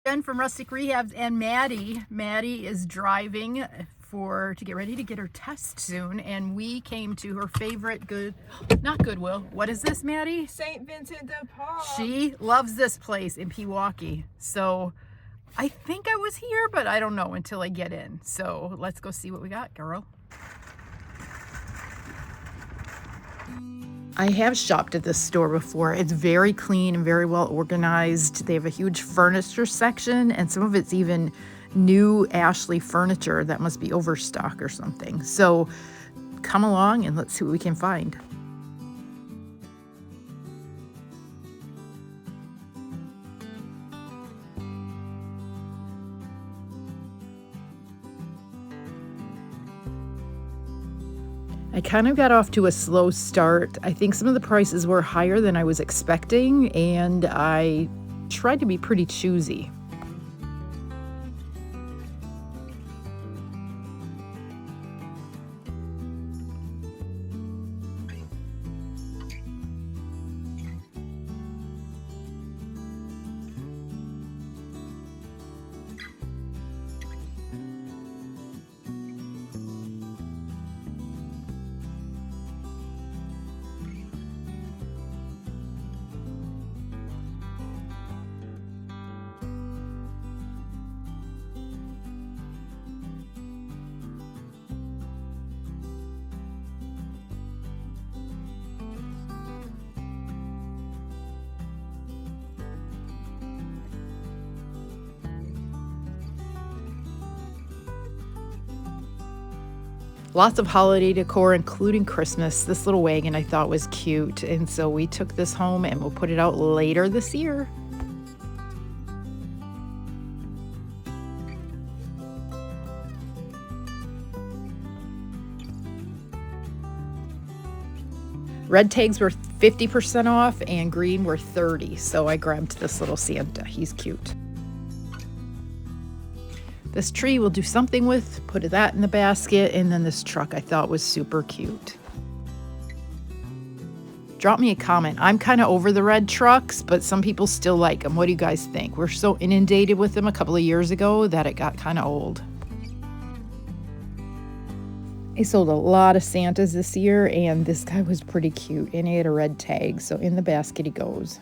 Ben from Rustic Rehabs and Maddie. Maddie is driving to get ready to get her test soon, and we came to her favorite not Goodwill. What is this, Maddie? St. Vincent de Paul. She loves this place in Pewaukee. So I think I was here, but I don't know until I get in. So let's go see what we got, girl. I have shopped at this store before. It's very clean and very well organized. They have a huge furniture section, and some of it's even new Ashley furniture that must be overstock or something. So come along and let's see what we can find. I kind of got off to a slow start. I think some of the prices were higher than I was expecting, and I tried to be pretty choosy. Lots of holiday decor, including Christmas. This little wagon I thought was cute, and so we took this home and we'll put it out later this year. Red tags were 50% off and green were 30%, so I grabbed this little Santa. He's cute. This tree we'll do something with, put that in the basket, and then this truck I thought was super cute. Drop me a comment. I'm kind of over the red trucks, but some people still like them. What do you guys think? We're so inundated with them a couple of years ago that it got kind of old. I sold a lot of Santas this year, and this guy was pretty cute, and he had a red tag, so in the basket he goes.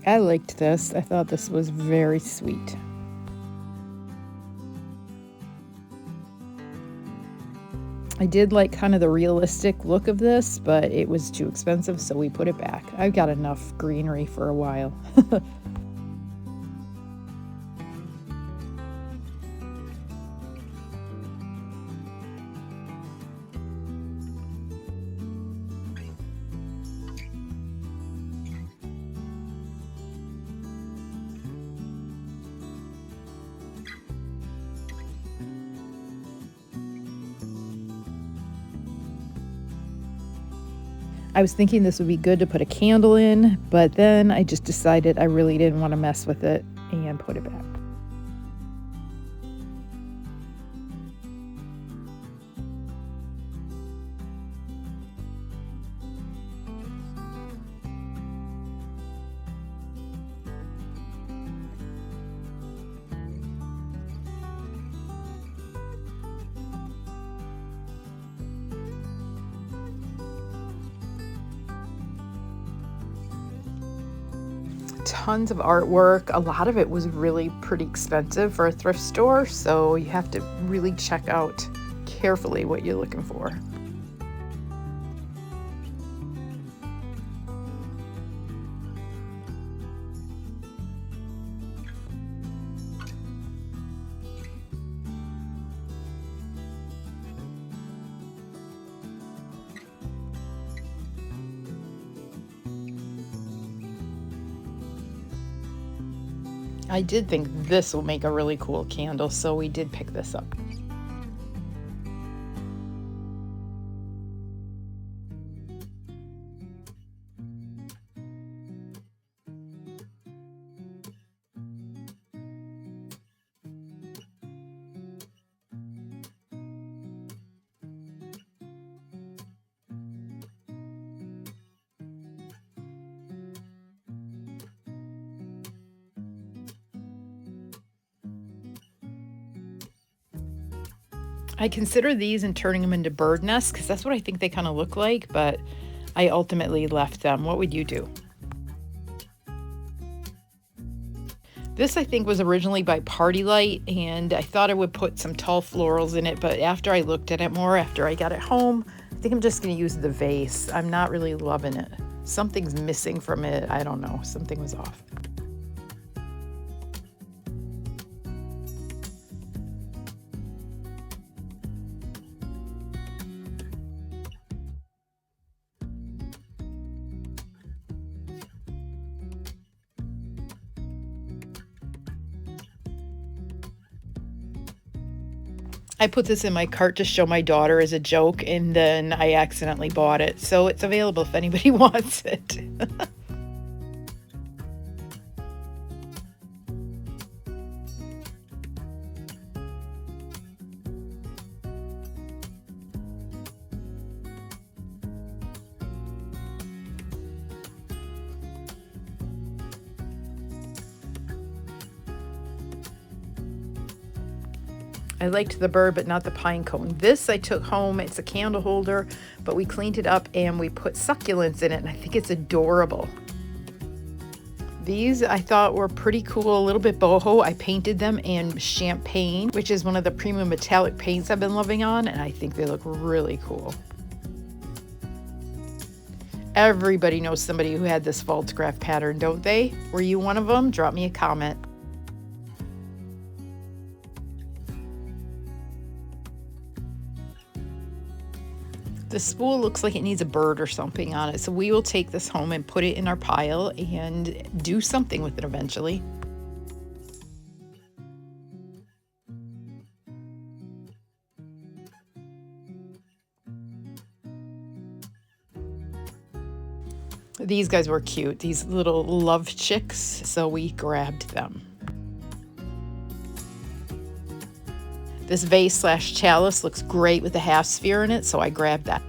I liked this. I thought this was very sweet. I did like kind of the realistic look of this, but it was too expensive, so we put it back. I've got enough greenery for a while. I was thinking this would be good to put a candle in, but then I just decided I really didn't want to mess with it and put it back. Tons of artwork. A lot of it was really pretty expensive for a thrift store, so you have to really check out carefully what you're looking for. I did think this will make a really cool candle, so we did pick this up. I consider these and turning them into bird nests because that's what I think they kind of look like, but I ultimately left them. What would you do? This I think was originally by Party Light, and I thought I would put some tall florals in it, but after I looked at it more, after I got it home, I think I'm just going to use the vase. I'm not really loving it. Something's missing from it. I don't know. Something was off. I put this in my cart to show my daughter as a joke, and then I accidentally bought it. So it's available if anybody wants it. I liked the bird, but not the pine cone. This I took home. It's a candle holder, but we cleaned it up and we put succulents in it, and I think it's adorable. These I thought were pretty cool, a little bit boho. I painted them in champagne, which is one of the Prima metallic paints I've been loving on, and I think they look really cool. Everybody knows somebody who had this false craft pattern, don't they? Were you one of them? Drop me a comment. The spool looks like it needs a bird or something on it, so we will take this home and put it in our pile and do something with it eventually. These guys were cute, these little love chicks, so we grabbed them. This vase slash chalice looks great with the half sphere in it, so I grabbed that.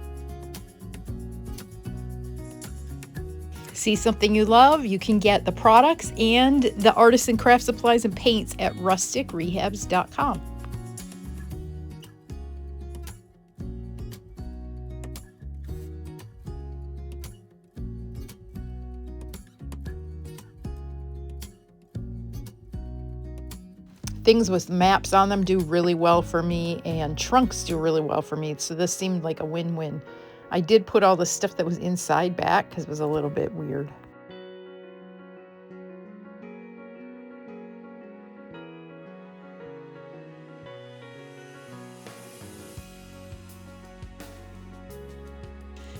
See something you love? You can get the products and the artisan craft supplies and paints at rusticrehabs.com. Things with maps on them do really well for me, and trunks do really well for me, so this seemed like a win-win. I did put all the stuff that was inside back because it was a little bit weird.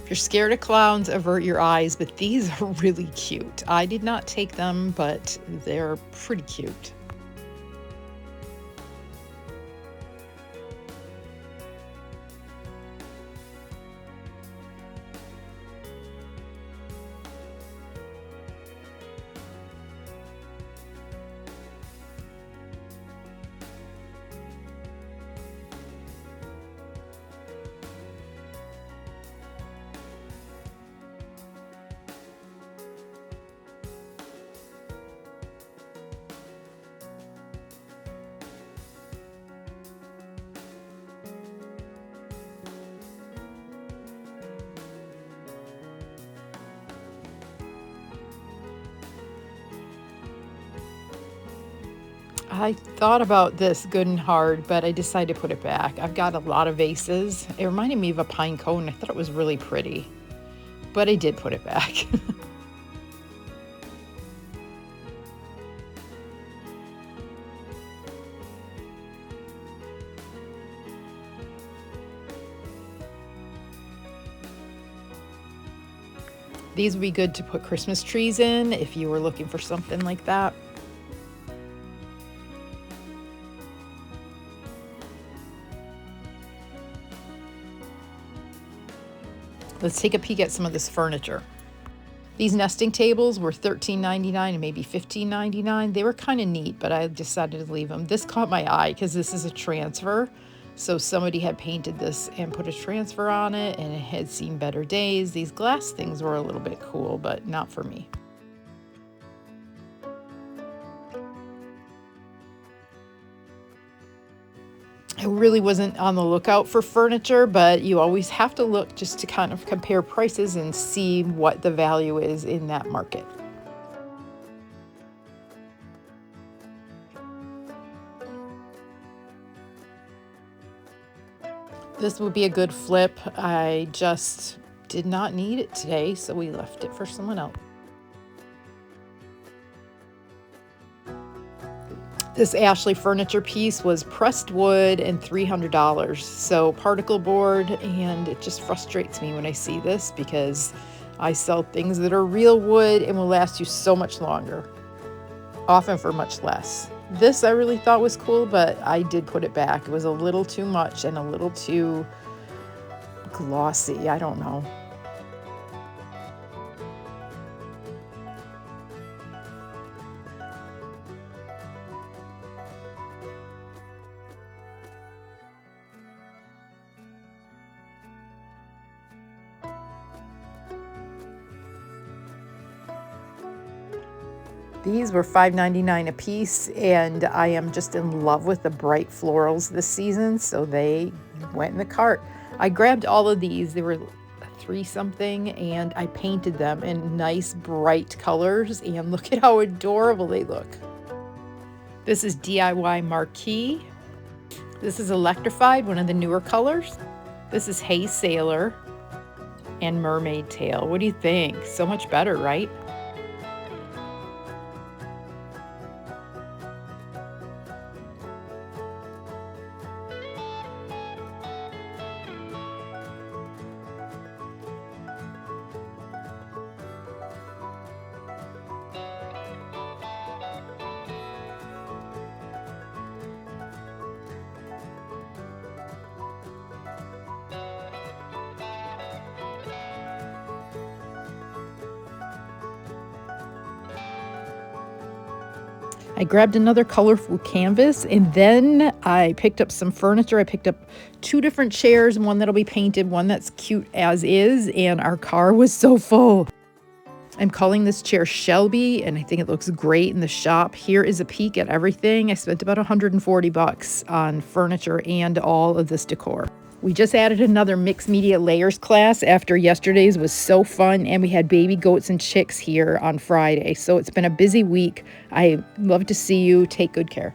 If you're scared of clowns, avert your eyes, but these are really cute. I did not take them, but they're pretty cute. I thought about this good and hard, but I decided to put it back. I've got a lot of vases. It reminded me of a pine cone. I thought it was really pretty, but I did put it back. These would be good to put Christmas trees in if you were looking for something like that. Let's take a peek at some of this furniture. These nesting tables were $13.99 and maybe $15.99. They were kind of neat, but I decided to leave them. This caught my eye because this is a transfer. So somebody had painted this and put a transfer on it, and it had seen better days. These glass things were a little bit cool, but not for me. I really wasn't on the lookout for furniture, but you always have to look just to kind of compare prices and see what the value is in that market. This would be a good flip. I just did not need it today, so we left it for someone else. This Ashley furniture piece was pressed wood and $300. So particle board, and it just frustrates me when I see this because I sell things that are real wood and will last you so much longer, often for much less. This I really thought was cool, but I did put it back. It was a little too much and a little too glossy. I don't know. These were $5.99 a piece, and I am just in love with the bright florals this season, so they went in the cart. I grabbed all of these. They were three something, and I painted them in nice bright colors, and look at how adorable they look. This is DIY Marquee. This is Electrified, one of the newer colors. This is Hay Sailor and Mermaid Tail. What do you think? So much better, right? I grabbed another colorful canvas, and then I picked up some furniture. I picked up two different chairs, one that'll be painted, one that's cute as is, and our car was so full. I'm calling this chair Shelby, and I think it looks great in the shop. Here is a peek at everything. I spent about $140 on furniture and all of this decor. We just added another mixed media layers class after yesterday's was so fun, and we had baby goats and chicks here on Friday. So it's been a busy week. I love to see you. Take good care.